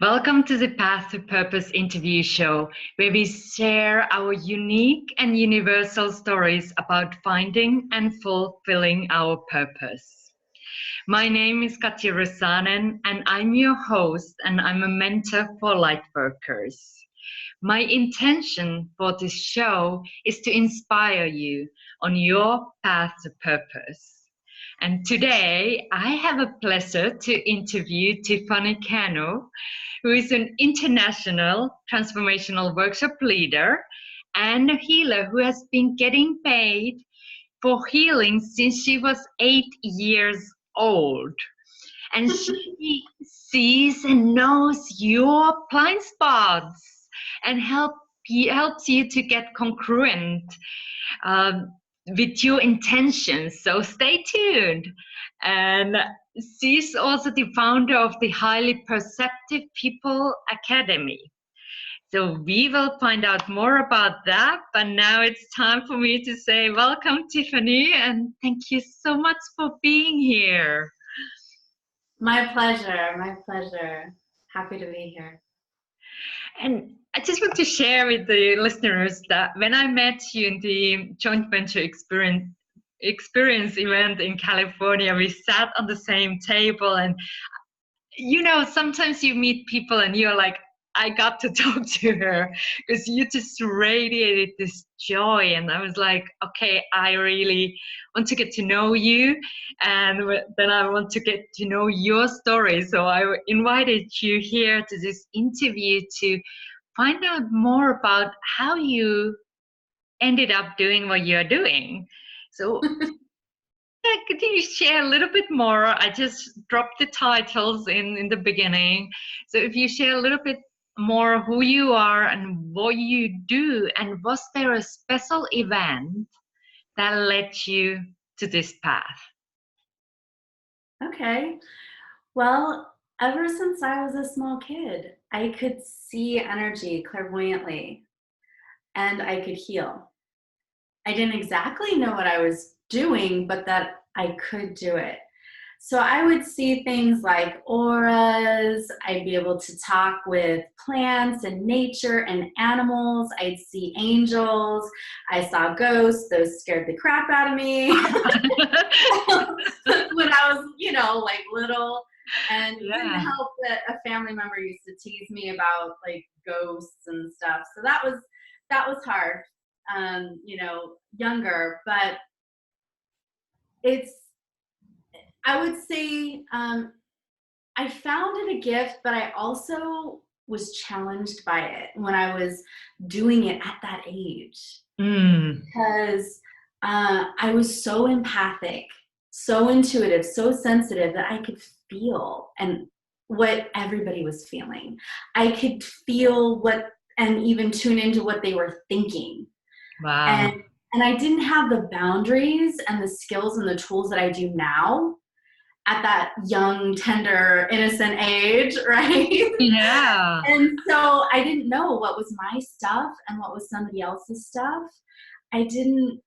Welcome to the Path to Purpose interview show, where we share our unique and universal stories about finding and fulfilling our purpose. My name is Katja, and I'm your host, and I'm a mentor for lightworkers. My intention for this show is to inspire you on your path to purpose. And today I have a pleasure to interview Tiffany Cano, who is an international transformational workshop leader and a healer who has been getting paid for healing since she was 8 years old. And she sees and knows your blind spots and helps you to get congruent with your intentions. So stay tuned. And she's also the founder of the Highly Perceptive People Academy. So we will find out more about that. But now it's time for me to say welcome, Tiffany, and thank you so much for being here. My pleasure. My pleasure. Happy to be here. And I just want to share with the listeners that when I met you in the joint venture experience event in California, we sat on the same table, and sometimes you meet people and you're like, I got to talk to her because you just radiated this joy. And I was like, okay, I really want to get to know you. And then I want to get to know your story. So I invited you here to this interview to find out more about how you ended up doing what you're doing. So could you share a little bit more? I just dropped the titles in the beginning. So if you share a little bit more who you are and what you do, and was there a special event that led you to this path? Okay. Well, ever since I was a small kid, I could see energy clairvoyantly and I could heal. I didn't exactly know what I was doing, but that I could do it. So I would see things like auras. I'd be able to talk with plants and nature and animals. I'd see angels. I saw ghosts. Those scared the crap out of me when I was, like little. And it didn't help that a family member used to tease me about like ghosts and stuff. So that was hard, younger, but I would say I found it a gift, but I also was challenged by it when I was doing it at that age. Because I was so empathic, so intuitive, so sensitive that I could feel and what everybody was feeling. I could feel and even tune into what they were thinking. Wow. And I didn't have the boundaries and the skills and the tools that I do now at that young, tender, innocent age, right? Yeah. And so I didn't know what was my stuff and what was somebody else's stuff. I didn't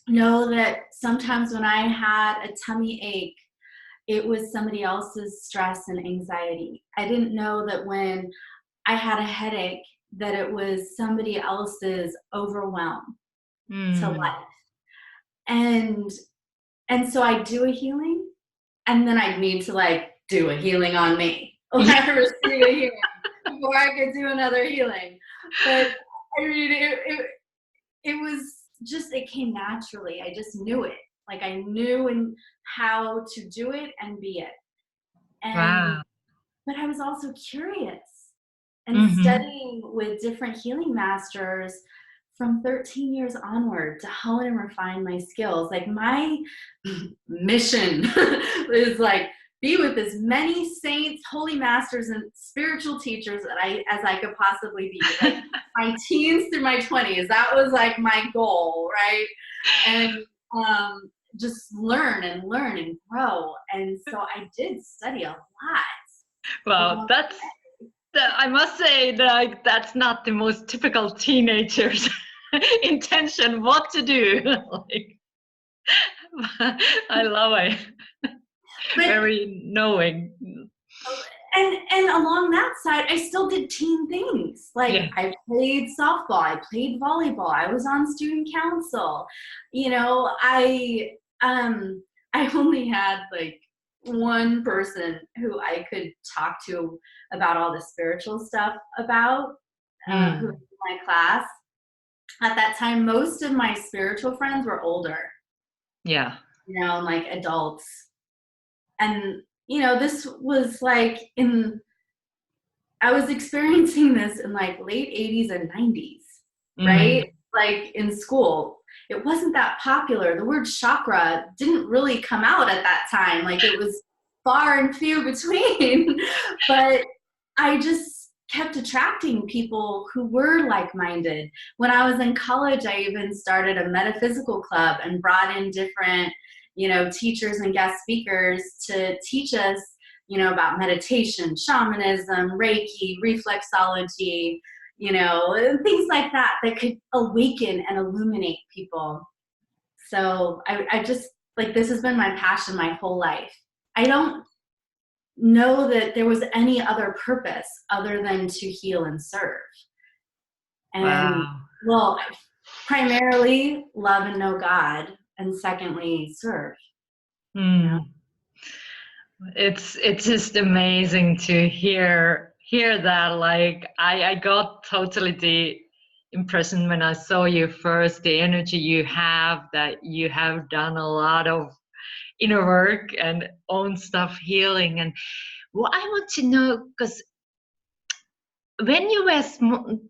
know that sometimes when I had a tummy ache, it was somebody else's stress and anxiety. I didn't know that when I had a headache, that it was somebody else's overwhelm to life. And so I do a healing, and then I need to do a healing on me. I receive a healing before I could do another healing. But I mean, it was just, it came naturally. I just knew it. Like I knew how to do it and be it. And but I was also curious and studying with different healing masters from 13 years onward to hone and refine my skills. Like my mission is be with as many saints, holy masters, and spiritual teachers as I could possibly be. Like my teens through my 20s, that was my goal, right? And just learn and grow. And so I did study a lot. Wow, I must say that that's not the most typical teenager's intention what to do. I love it. Very knowing. And along that side, I still did teen things. Like Yeah. I played softball, I played volleyball, I was on student council. You know, I only had like one person who I could talk to about all the spiritual stuff about, who was in my class. At that time, most of my spiritual friends were older, Yeah. you know, like adults. And, you know, this was like I was experiencing this in like late 80s and 90s, right? Like in school. It wasn't that popular. The word chakra didn't really come out at that time. Like it was far and few between. But I just kept attracting people who were like-minded. When I was in college, I even started a metaphysical club and brought in different, you know, teachers and guest speakers to teach us, you know, about meditation, shamanism, Reiki, reflexology, you know, things like that that could awaken and illuminate people. So I just, like, this has been my passion my whole life. I don't know that there was any other purpose other than to heal and serve. And, Wow. well, primarily love and know God, and secondly, serve. You know? It's just amazing to hear that. Like I got totally the impression when I saw you first, the energy you have, that you have done a lot of inner work and own stuff healing. And what I want to know, because when you were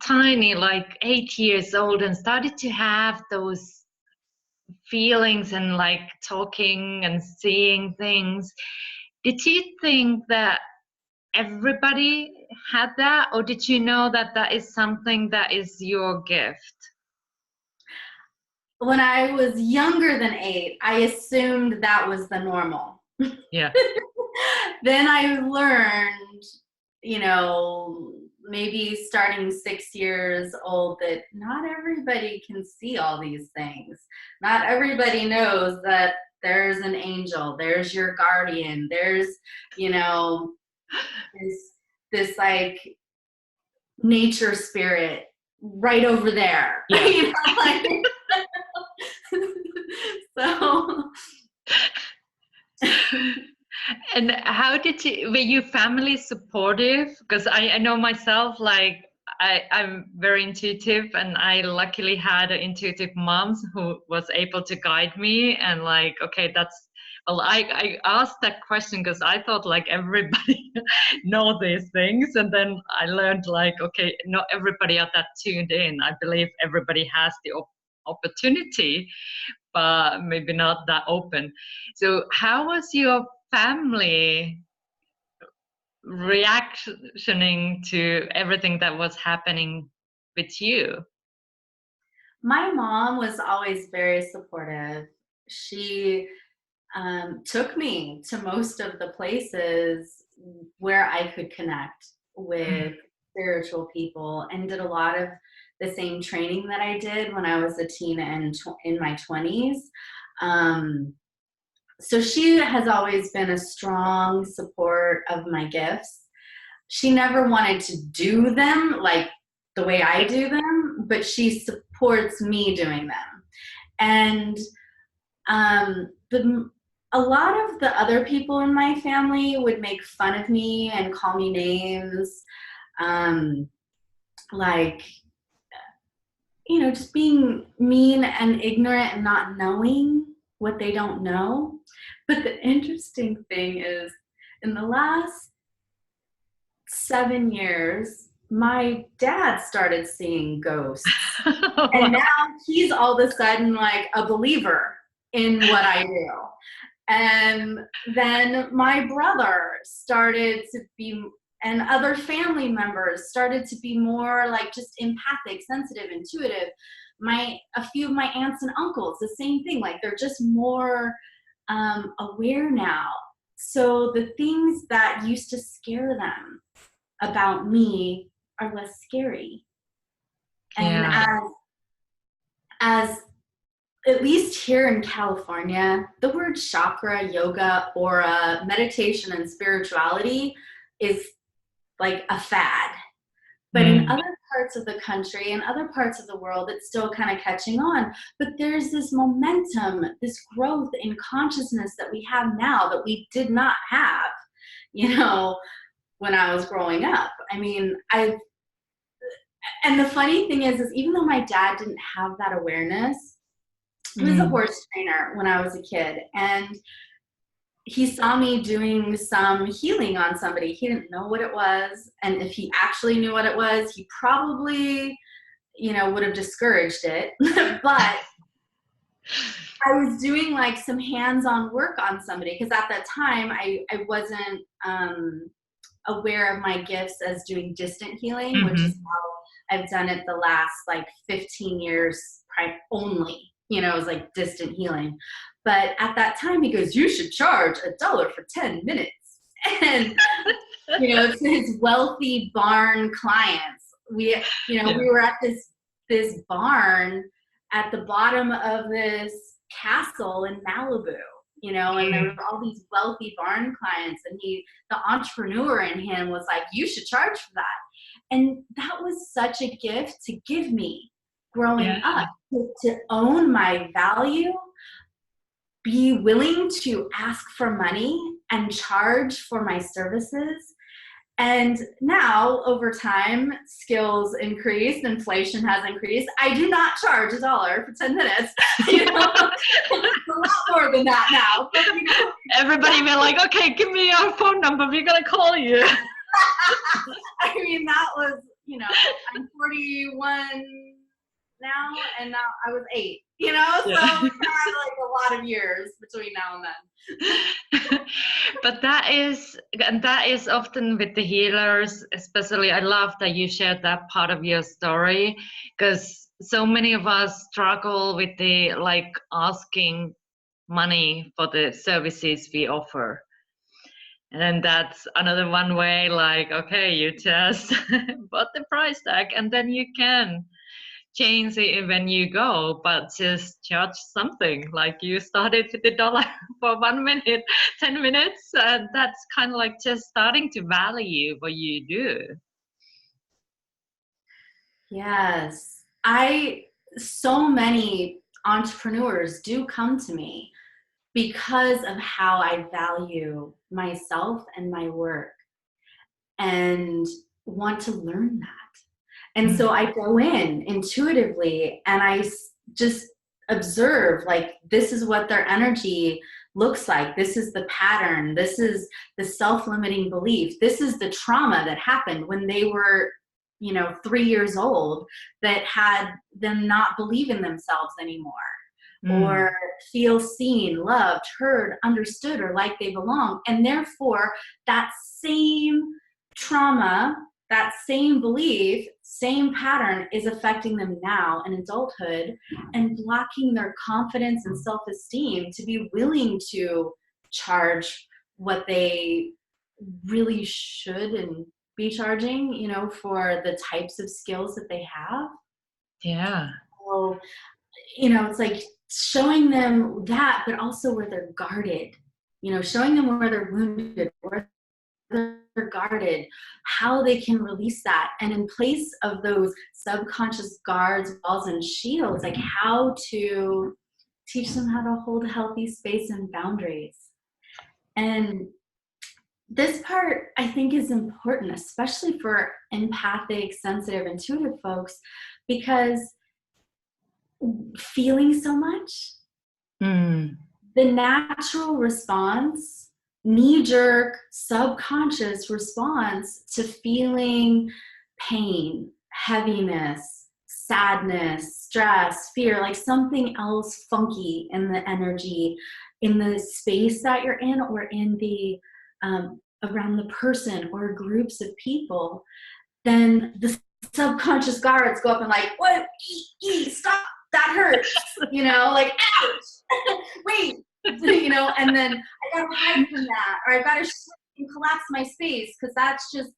tiny, like 8 years old, and started to have those feelings and like talking and seeing things, did you think that everybody had that, or did you know that that is something that is your gift? When I was younger than 8, I assumed that was the normal. Yeah. Then I learned, you know, maybe starting 6 years old, that not everybody can see all these things. Not everybody knows that there's an angel, there's your guardian, there's, you know, this like nature spirit right over there. Yeah. You know, like, so. And how did you, were your family supportive? Because I know myself, like I'm very intuitive, and I luckily had an intuitive mom who was able to guide me. And like, okay, that's, well, I asked that question because I thought like everybody know these things. And then I learned like, okay, not everybody are that tuned in. I believe everybody has the opportunity, but maybe not that open. So how was your family reactioning to everything that was happening with you? My mom was always very supportive. She took me to most of the places where I could connect with spiritual people, and did a lot of the same training that I did when I was a teen and in my 20s. So she has always been a strong support of my gifts. She never wanted to do them like the way I do them, but she supports me doing them. And a lot of the other people in my family would make fun of me and call me names, like, you know, just being mean and ignorant and not knowing what they don't know. But the interesting thing is, in the last 7 years, my dad started seeing ghosts. And now he's all of a sudden like a believer in what I do. And then my brother started to be, and other family members started to be more like just empathic, sensitive, intuitive. A few of my aunts and uncles, the same thing. Like they're just more aware now. So the things that used to scare them about me are less scary. And Yeah. as at least here in California, the word chakra, yoga, aura, meditation, and spirituality is like a fad. But in other parts of the country and other parts of the world, it's still kind of catching on. But there's this momentum, this growth in consciousness that we have now that we did not have, you know, when I was growing up. I mean, and the funny thing is even though my dad didn't have that awareness, he was a horse trainer when I was a kid, and he saw me doing some healing on somebody. He didn't know what it was, and if he actually knew what it was, he probably, you know, would have discouraged it. But I was doing like some hands-on work on somebody because at that time I wasn't aware of my gifts as doing distant healing, which is how I've done it the last like 15 years only, you know, it was like distant healing. But at that time he goes, you should charge $1 for 10 minutes. And, you know, to his wealthy barn clients, we were at this barn at the bottom of this castle in Malibu, you know, and there were all these wealthy barn clients, and the entrepreneur in him was like, you should charge for that. And that was such a gift to give me growing up, to own my value, be willing to ask for money and charge for my services. And now, over time, skills increased, inflation has increased. I do not charge $1 for 10 minutes. You know, it's a lot more than that now. But, you know, everybody be like, okay, give me your phone number. We're going to call you. I mean, that was, you know, I'm 41 now, and now I was 8. You know, so we had like a lot of years between now and then. But that is often with the healers, especially. I love that you shared that part of your story, because so many of us struggle with the like asking money for the services we offer. And then that's another one way, like, okay, you just put the price tag and then you can change it when you go, but just charge something. Like you started with $1 for 1 minute, 10 minutes. That's kind of like just starting to value what you do. Yes. So many entrepreneurs do come to me because of how I value myself and my work and want to learn that. And so I go in intuitively and I just observe, like, this is what their energy looks like. This is the pattern. This is the self-limiting belief. This is the trauma that happened when they were, you know, 3 years old, that had them not believe in themselves anymore, or feel seen, loved, heard, understood, or like they belong. And therefore, that same trauma, that same belief, same pattern is affecting them now in adulthood and blocking their confidence and self-esteem to be willing to charge what they really should and be charging, you know, for the types of skills that they have. Yeah. So, you know, it's like showing them that, but also where they're guarded, you know, showing them where they're wounded, where they're guarded, how they can release that. And in place of those subconscious guards, walls, and shields, like how to teach them how to hold a healthy space and boundaries. And this part, I think, is important, especially for empathic, sensitive, intuitive folks, because feeling so much, the natural response, knee-jerk, subconscious response to feeling pain, heaviness, sadness, stress, fear, like something else funky in the energy, in the space that you're in, or in the around the person or groups of people, then the subconscious guards go up and like, what? Stop, that hurts, you know, like, ouch, wait, you know, and then I gotta hide from that, or I gotta shift and collapse my space because that's just,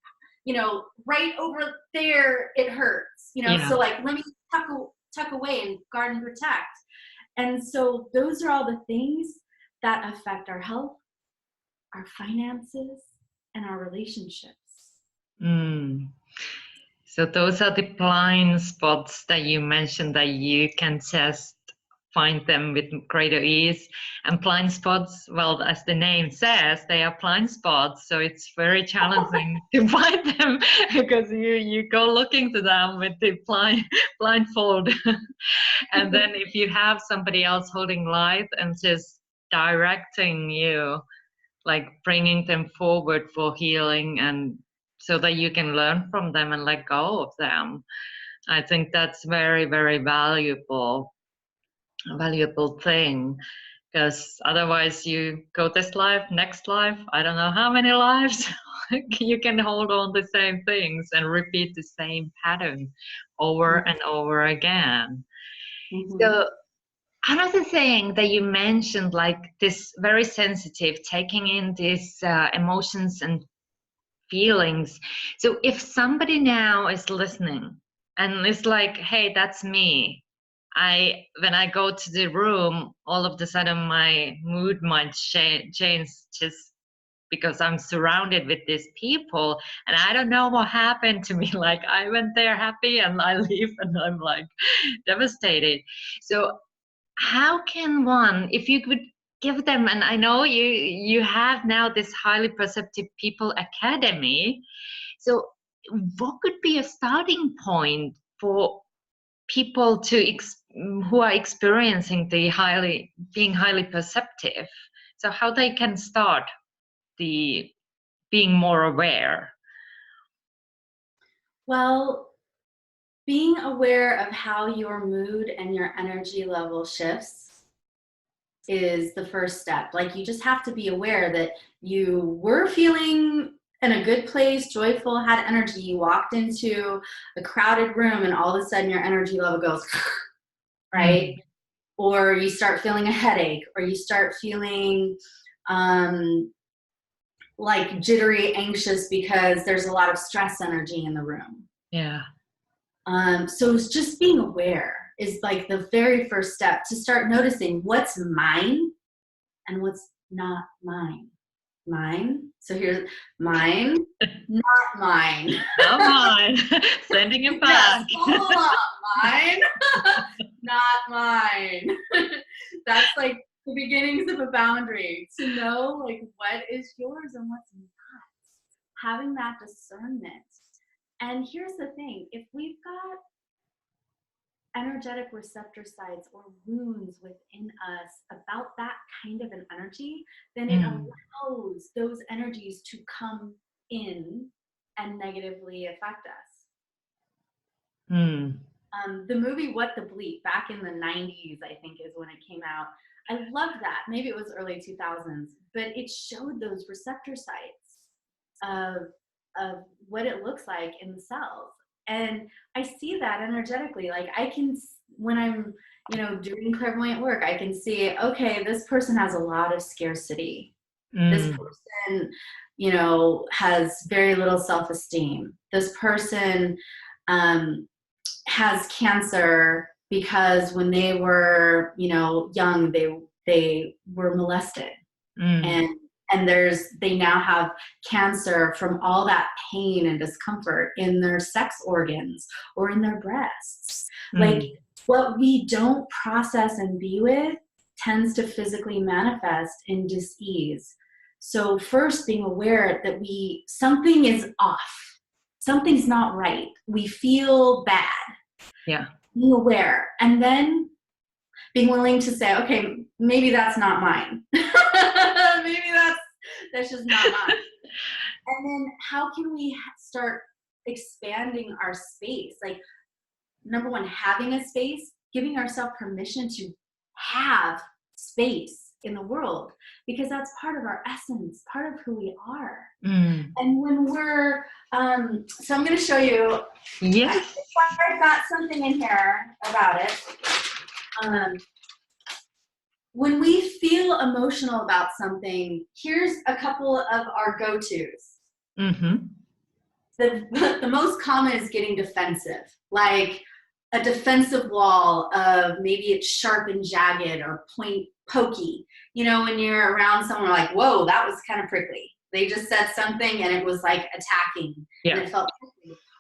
you know, right over there, it hurts, you know, so like, let me tuck away and guard and protect. And so those are all the things that affect our health, our finances, and our relationships. Mm. So those are the blind spots that you mentioned that you can just find them with greater ease. And blind spots, well, as the name says, they are blind spots. So it's very challenging to find them because you go looking to them with the blindfold. And then if you have somebody else holding light and just directing you, like bringing them forward for healing and so that you can learn from them and let go of them. I think that's very, very valuable thing, because otherwise you go this life, next life, I don't know how many lives, you can hold on the same things and repeat the same pattern over and over again. Mm-hmm. So another thing that you mentioned, like this very sensitive, taking in these emotions and feelings. So if somebody now is listening and it's like, hey, that's me. When I go to the room, all of a sudden my mood might change just because I'm surrounded with these people and I don't know what happened to me. Like I went there happy and I leave and I'm like devastated. So how can one, if you could give them, and I know you have now this Highly Perceptive People Academy, so what could be a starting point for people who are experiencing being highly perceptive, so how they can start the being more aware? Well, being aware of how your mood and your energy level shifts is the first step. Like you just have to be aware that you were feeling in a good place, joyful, had energy. You walked into a crowded room and all of a sudden your energy level goes, right? Mm. Or you start feeling a headache, or you start feeling like jittery, anxious because there's a lot of stress energy in the room. Yeah. So it's just being aware is like the very first step, to start noticing what's mine and what's not mine. Mine. So here's mine, not mine. Not mine. Sending it back. Yes, hold on. Mine, not mine. That's like the beginnings of a boundary, to know like what is yours and what's not. Having that discernment. And here's the thing, if we've got energetic receptor sites or wounds within us about that kind of an energy, then it allows those energies to come in and negatively affect us. The movie What the Bleep, back in the 90s, I think is when it came out. I loved that. Maybe it was early 2000s, but it showed those receptor sites of what it looks like in the cells. And I see that energetically. Like I can, when I'm, doing clairvoyant work, I can see, okay, this person has a lot of scarcity. This person, has very little self-esteem. This person has cancer because when they were, young, they were molested. And they now have cancer from all that pain and discomfort in their sex organs or in their breasts. Like what we don't process and be with tends to physically manifest in dis-ease. So first, being aware that something is off. Something's not right. We feel bad. Yeah. Being aware. And then being willing to say, okay, maybe that's not mine. Maybe that's just not mine. And then how can we start expanding our space? Like, number one, having a space, giving ourselves permission to have space in the world, because that's part of our essence, part of who we are. And when we're, so I'm going to show you. Yes. I've got something in here about it. When we feel emotional about something, here's a couple of our go-tos. The most common is getting defensive, like a defensive wall of maybe it's sharp and jagged or pokey. When you're around someone like, whoa, that was kind of prickly. They just said something and it was like attacking. Yeah. And it felt,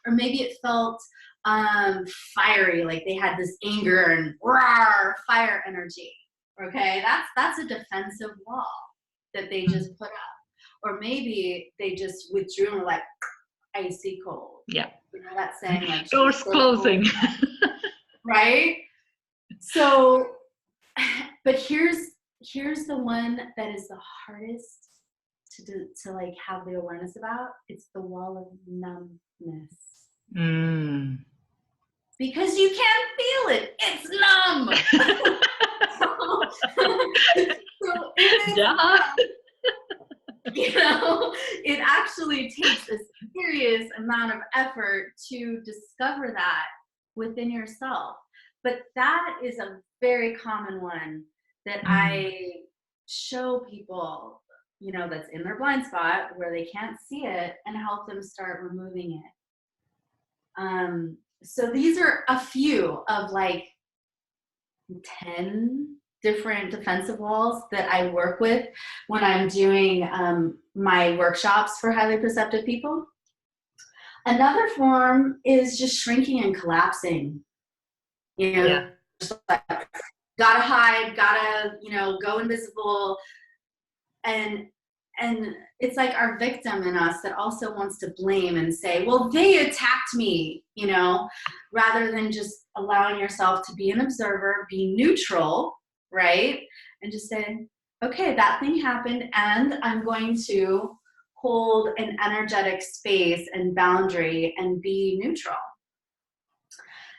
or maybe it felt fiery, like they had this anger and roar, fire energy. Okay, that's a defensive wall that they just put up. Or maybe they just withdrew and were like icy cold. Yeah. You know that saying, like doors closing. Right? So, but here's the one that is the hardest to like have the awareness about. It's the wall of numbness. Because you can't feel it. It's numb. So you know, it actually takes a serious amount of effort to discover that within yourself. But that is a very common one that I show people, you know, that's in their blind spot where they can't see it, and help them start removing it. So these are a few of like 10 different defensive walls that I work with when I'm doing my workshops for highly perceptive people. Another form is just shrinking and collapsing. You know, just like, gotta hide, gotta, you know, go invisible. And it's like our victim in us that also wants to blame and say, well, they attacked me, you know, rather than just allowing yourself to be an observer, be neutral, right? And just say, okay, that thing happened, and I'm going to hold an energetic space and boundary and be neutral.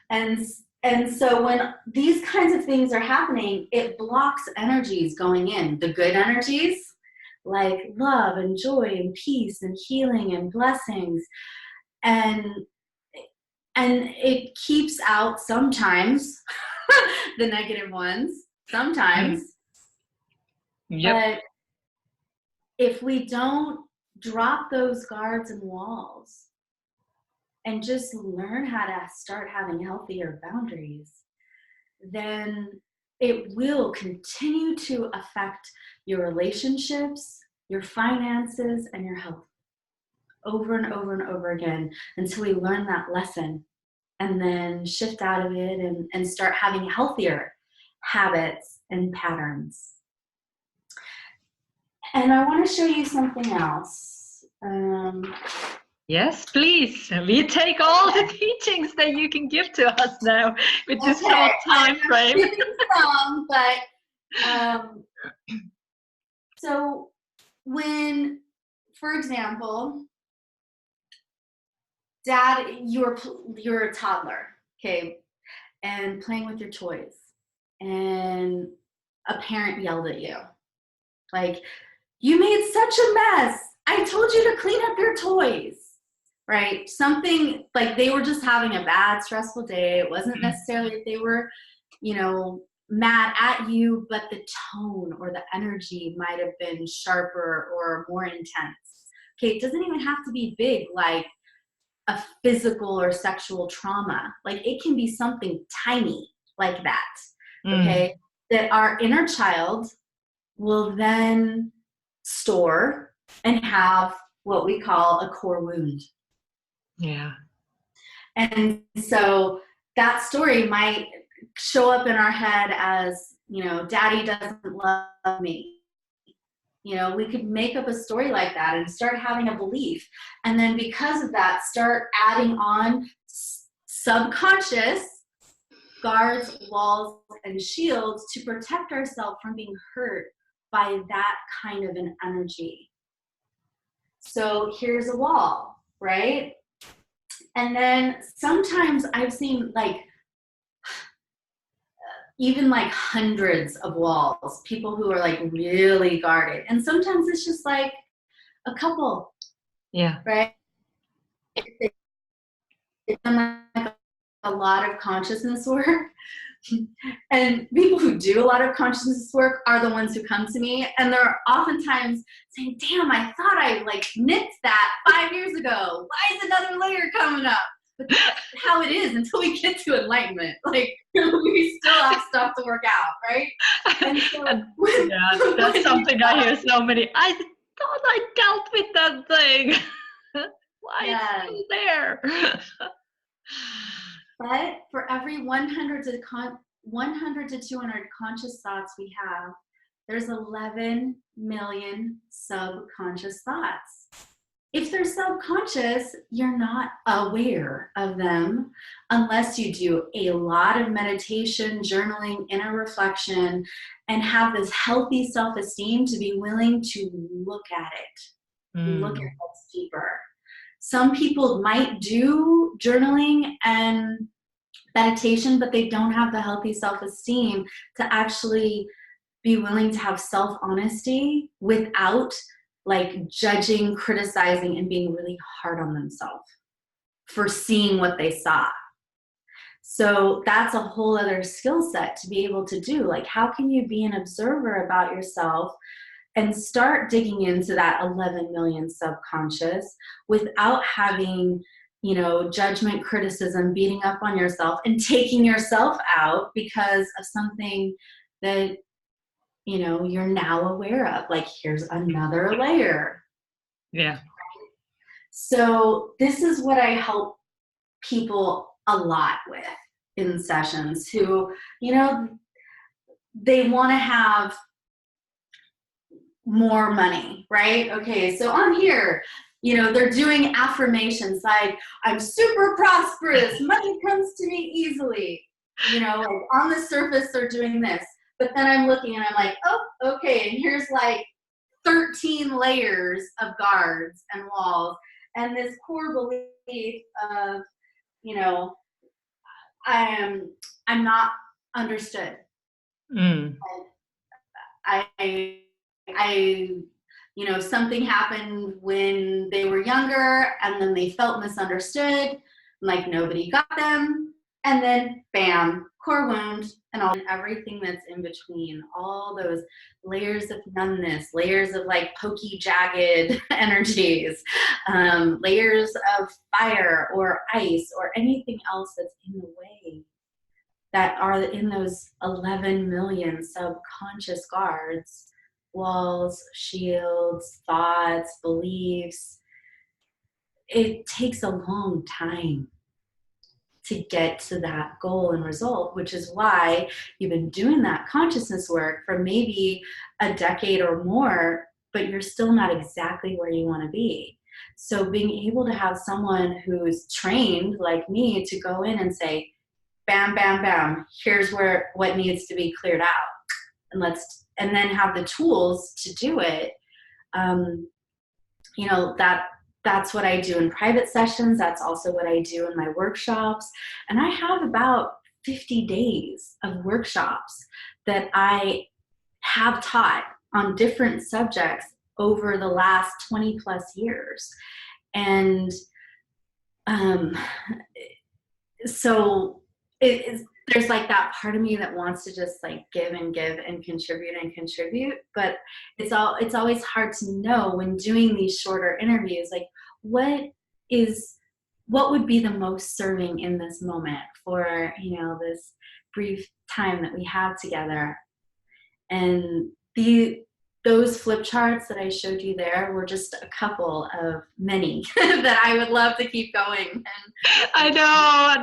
And so when these kinds of things are happening, it blocks energies going in. The good energies, like love and joy and peace and healing and blessings. And it keeps out sometimes the negative ones, sometimes. But if we don't drop those guards and walls and just learn how to start having healthier boundaries, then it will continue to affect your relationships, your finances, and your health over and over and over again until we learn that lesson and then shift out of it and start having healthier habits and patterns. And I want to show you something else. Yes, please. We take all the teachings that you can give to us now with this short time frame. Some, but so when, for example, Dad, you're a toddler, okay, and playing with your toys, and a parent yelled at you, like, you made such a mess. I told you to clean up your toys, right? Something like they were just having a bad, stressful day. It wasn't necessarily that they were, you know, mad at you, but the tone or the energy might have been sharper or more intense. Okay, it doesn't even have to be big, like a physical or sexual trauma. Like it can be something tiny like that, okay? That our inner child will then store and have what we call a core wound. Yeah. And so that story might show up in our head as, you know, Daddy doesn't love me. You know, we could make up a story like that and start having a belief. And then because of that, start adding on subconscious guards, walls, and shields to protect ourselves from being hurt by that kind of an energy. So here's a wall, right? And then sometimes I've seen like even like hundreds of walls, people who are like really guarded. And sometimes it's just like a couple. Yeah. Right? It's done like a lot of consciousness work. And people who do a lot of consciousness work are the ones who come to me, and they're oftentimes saying, damn, I thought I like nicked that 5 years ago. Why is another layer coming up? But that's how it is until we get to enlightenment. Like, we still have stuff to work out, right? And so, yeah, that's something I hear so many. I thought I dealt with that thing. Why it's Yeah. still there? But for every 100 to 200 conscious thoughts we have, there's 11 million subconscious thoughts. If they're subconscious, you're not aware of them unless you do a lot of meditation, journaling, inner reflection, and have this healthy self-esteem to be willing to look at it, look at what's deeper. Some people might do journaling and meditation, but they don't have the healthy self-esteem to actually be willing to have self-honesty without like judging, criticizing, and being really hard on themselves for seeing what they saw. So that's a whole other skill set to be able to do. Like, how can you be an observer about yourself and start digging into that 11 million subconscious without having, you know, judgment, criticism, beating up on yourself, and taking yourself out because of something that, you know, you're now aware of. Like, here's another layer. Yeah. So this is what I help people a lot with in sessions who, you know, they want to have more money, right? Okay, so on here, you know, they're doing affirmations like, I'm super prosperous, money comes to me easily. You know, like on the surface, they're doing this. But then I'm looking and I'm like, oh, okay, and here's like 13 layers of guards and walls, and this core belief of, you know, I'm not understood. I, you know, something happened when they were younger, and then they felt misunderstood, like nobody got them, and then bam, core wound, and everything that's in between, all those layers of numbness, layers of like pokey, jagged energies, layers of fire or ice or anything else that's in the way, that are in those 11 million subconscious guards, walls, shields, thoughts, beliefs. It takes a long time to get to that goal and result, which is why you've been doing that consciousness work for maybe a decade or more, but you're still not exactly where you want to be. So being able to have someone who's trained like me to go in and say, bam, bam, bam, here's what needs to be cleared out, and then have the tools to do it. You know, that's what I do in private sessions. That's also what I do in my workshops. And I have about 50 days of workshops that I have taught on different subjects over the last 20 plus years. And so there's like that part of me that wants to just like give and contribute, but it's always hard to know when doing these shorter interviews, like what would be the most serving in this moment for, you know, this brief time that we have together. And those flip charts that I showed you there were just a couple of many that I would love to keep going. I know,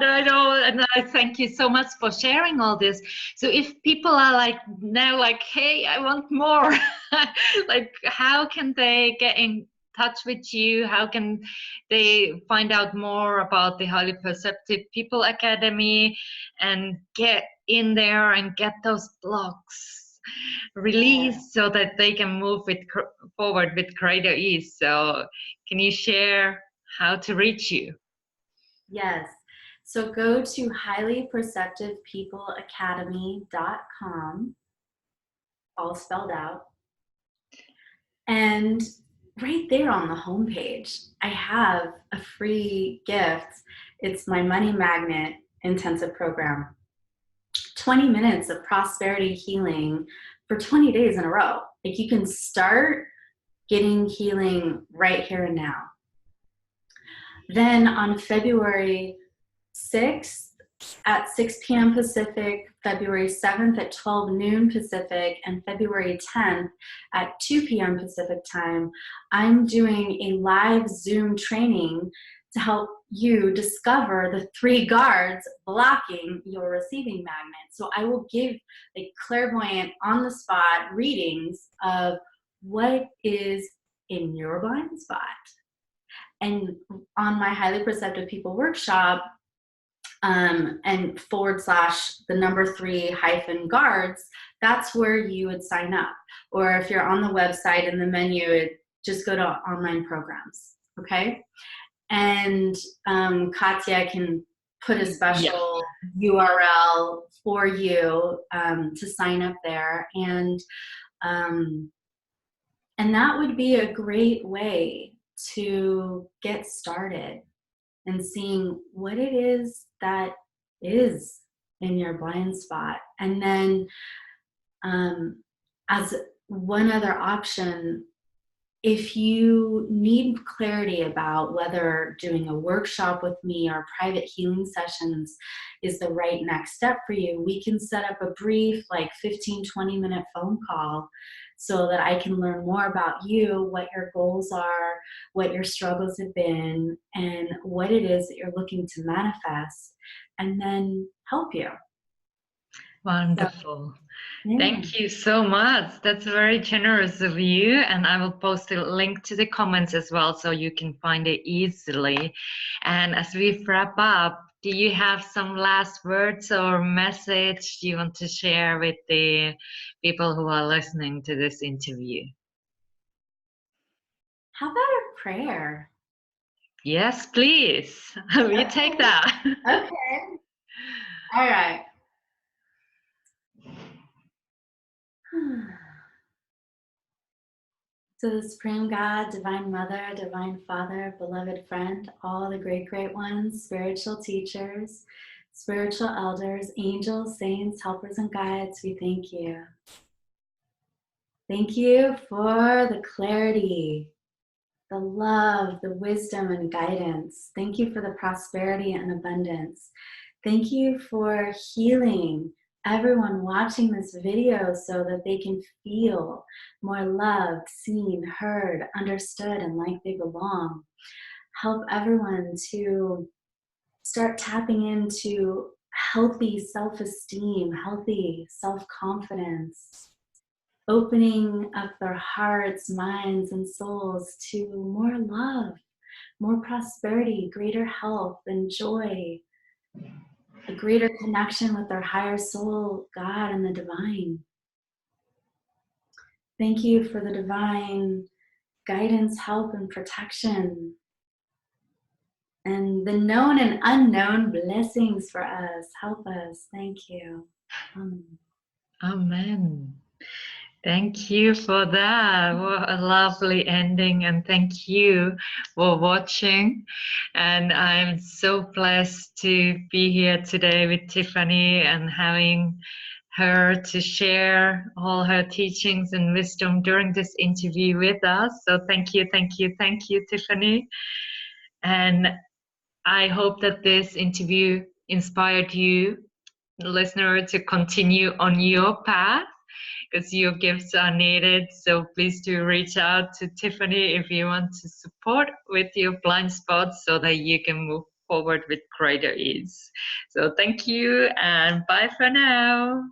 and I thank you so much for sharing all this. So if people are like now, like, hey, I want more, like, how can they get in touch with you? How can they find out more about the Highly Perceptive People Academy and get in there and get those blocks released so that they can move forward with greater ease? So can you share how to reach you? Yes. So go to highlyperceptivepeopleacademy.com, all spelled out. And right there on the homepage, I have a free gift. It's my Money Magnet intensive program. 20 minutes of prosperity healing for 20 days in a row. Like, you can start getting healing right here and now. Then on February 6th, at 6 p.m. Pacific, February 7th at 12 noon Pacific, and February 10th at 2 p.m. Pacific time, I'm doing a live Zoom training to help you discover the 3 guards blocking your receiving magnet. So I will give like clairvoyant on the spot readings of what is in your blind spot. And on my Highly Perceptive People workshop, and / 3 guards, that's where you would sign up. Or if you're on the website in the menu, just go to online programs, okay? And Katja can put a special URL for you to sign up there. And that would be a great way to get started and seeing what it is that is in your blind spot. And then as one other option, if you need clarity about whether doing a workshop with me or private healing sessions is the right next step for you, we can set up a brief, like 15-20 minute phone call so that I can learn more about you, what your goals are, what your struggles have been, and what it is that you're looking to manifest, and then help you. Wonderful. So, yeah. Thank you so much. That's very generous of you. And I will post a link to the comments as well so you can find it easily. And as we wrap up, do you have some last words or message you want to share with the people who are listening to this interview? How about a prayer? Yes, please. We take that. Okay. All right. To the Supreme God, Divine Mother, Divine Father, beloved friend, all the great, great ones, spiritual teachers, spiritual elders, angels, saints, helpers, and guides, we thank you. Thank you for the clarity, the love, the wisdom, and guidance. Thank you for the prosperity and abundance. Thank you for healing everyone watching this video so that they can feel more loved, seen, heard, understood, and like they belong. Help everyone to start tapping into healthy self-esteem, healthy self-confidence, opening up their hearts, minds, and souls to more love, more prosperity, greater health and joy, a greater connection with their higher soul, God, and the divine. Thank you for the divine guidance, help, and protection, and the known and unknown blessings for us. Help us. Thank you. Amen. Thank you for that. What a lovely ending, and thank you for watching. And I'm so blessed to be here today with Tiffany and having her to share all her teachings and wisdom during this interview with us. So thank you, thank you, thank you, Tiffany. And I hope that this interview inspired you, listener, to continue on your path, because your gifts are needed. So please do reach out to Tiffany if you want to support with your blind spots so that you can move forward with greater ease. So thank you and bye for now.